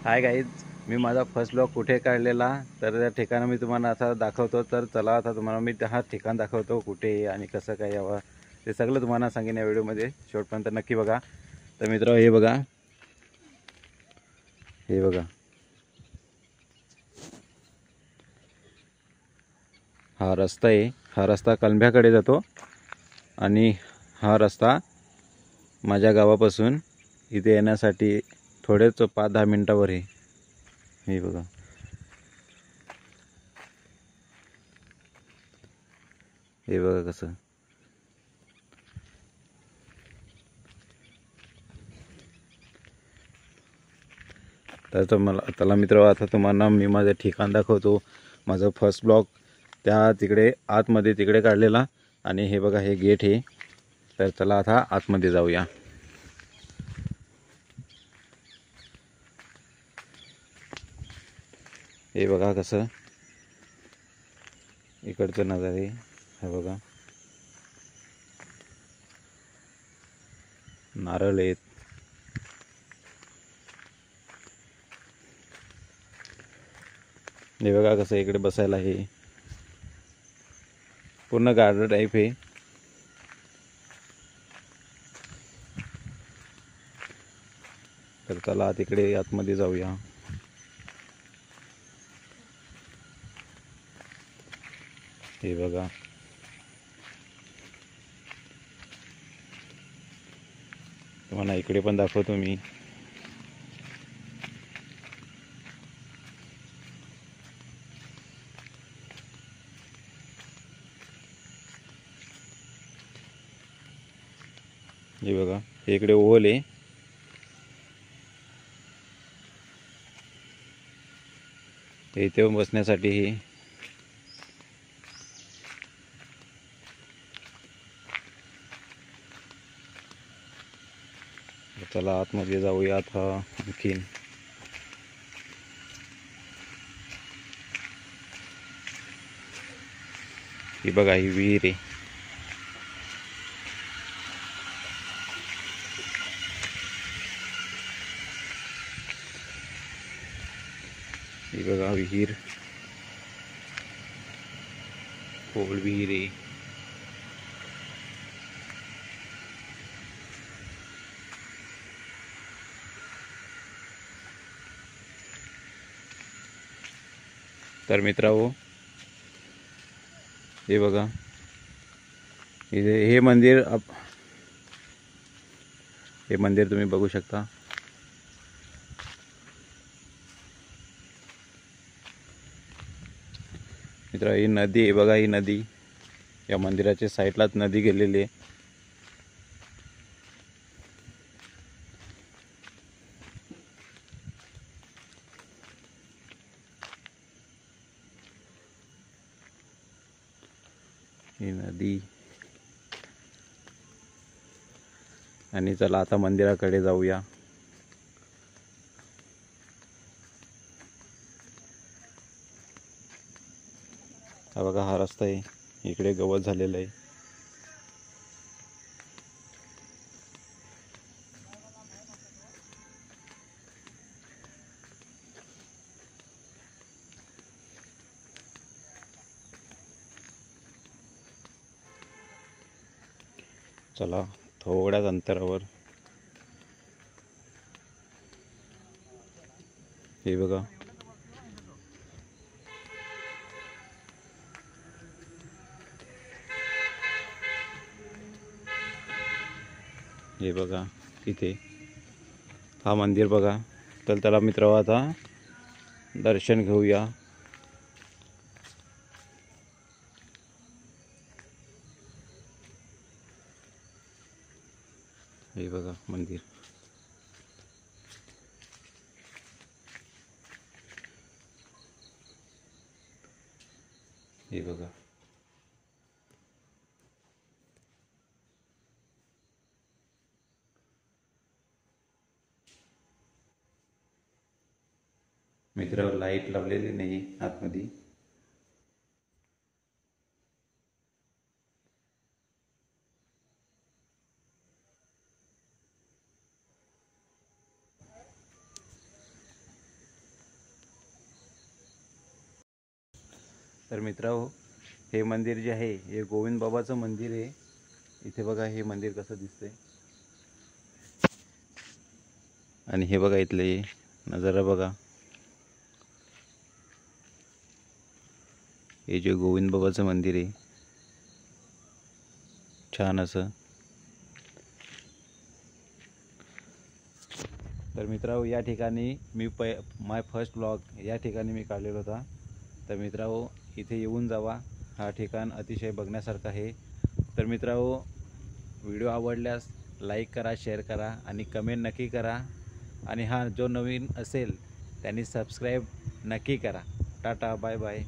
Hi guys, मी माझा first blog कुठे काढलेला तर त्या ठिकाण मी तुम्हाला आता दाखवतो. तर चला आता तुम्हाला मी हा ठिकाण दाखवतो कुठे आणि कसं काय यावं ते सगळं तुम्हाला सांगेन या व्हिडिओमध्ये. शेवटपर्यंत नक्की बघा. तर मित्र हे बघा, हे बघा, हा रस्ता आहे. हा रस्ता कलंब्याकडे जातो आणि हा रस्ता माझ्या गावापासून इथे येण्यासाठी थोडेच 5-10 मिनटावर आहे. हे बघा, हे बघा कसं. तर मला त्याला मित्र आता तुम्हाला मी माझं ठिकाण दाखवतो. माझं फर्स्ट ब्लॉग त्या तिकडे आतमध्ये तिकडे काढलेला. आणि हे बघा, हे गेट आहे. तर चला आता आतमध्ये जाऊया. हे बघा कसं इकडचं नजारे. हे बघा, नारळ आहेत. हे बघा कसं इकडे बसायला आहे. पूर्ण गार्डन टाईप आहे. तर चला तिकडे आतमध्ये जाऊया. हे बघा, तुम्हाला इकडे पण दाखवतो मी. हे बघा, हे इकडे ओल आहे. इथे बसण्यासाठी हे. चला आतमध्ये जाऊया आता आणखीन. ही बघा, ही विहीर आहे. ही बघा विहीर, खोल विहीर आहे. तर मित्रांनो, हे बघा, इथे हे मंदिर हे मंदिर तुम्ही बघू शकता. मित्र, ही नदी आहे बघा. ही नदी या मंदिराच्या साईडलाच नदी गेलेली आहे. ही नदी. आणि चला आता मंदिराकडे जाऊया. हा बघा, हा रस्ता आहे. इकडे गवत झालेलं आहे. चला थोड्याच अंतरावर हे बघा, हे बघा इथे हा मंदिर बघा. तर त्याला मित्र आता दर्शन घेऊया. हे बघा मंदिर. हे बघा, मित्र लाईट लावलेली नाही आतमध्ये. तर मित्रांनो, हे मंदिर जे आहे हे गोविंद बाबाचं मंदिर आहे. इथे बघा हे मंदिर कसं दिसतंय आणि हे बघा इथले नजारा बघा. हे जे गोविंद बाबाचं मंदिर आहे छान असं. तर मित्रांनो, या ठिकाणी मी माय फर्स्ट व्लॉग या ठिकाणी मी काढलेला होता. तर मित्रांनो, इथे येऊन जावा. हा ठिकाण अतिशय बघण्यासारखं आहे. तर मित्रांनो, व्हिडिओ आवडल्यास लाईक करा, शेअर करा आणि कमेंट नक्की करा. आणि हा जो नवीन असेल त्यांनी सबस्क्राईब नक्की करा. Tata, bye bye.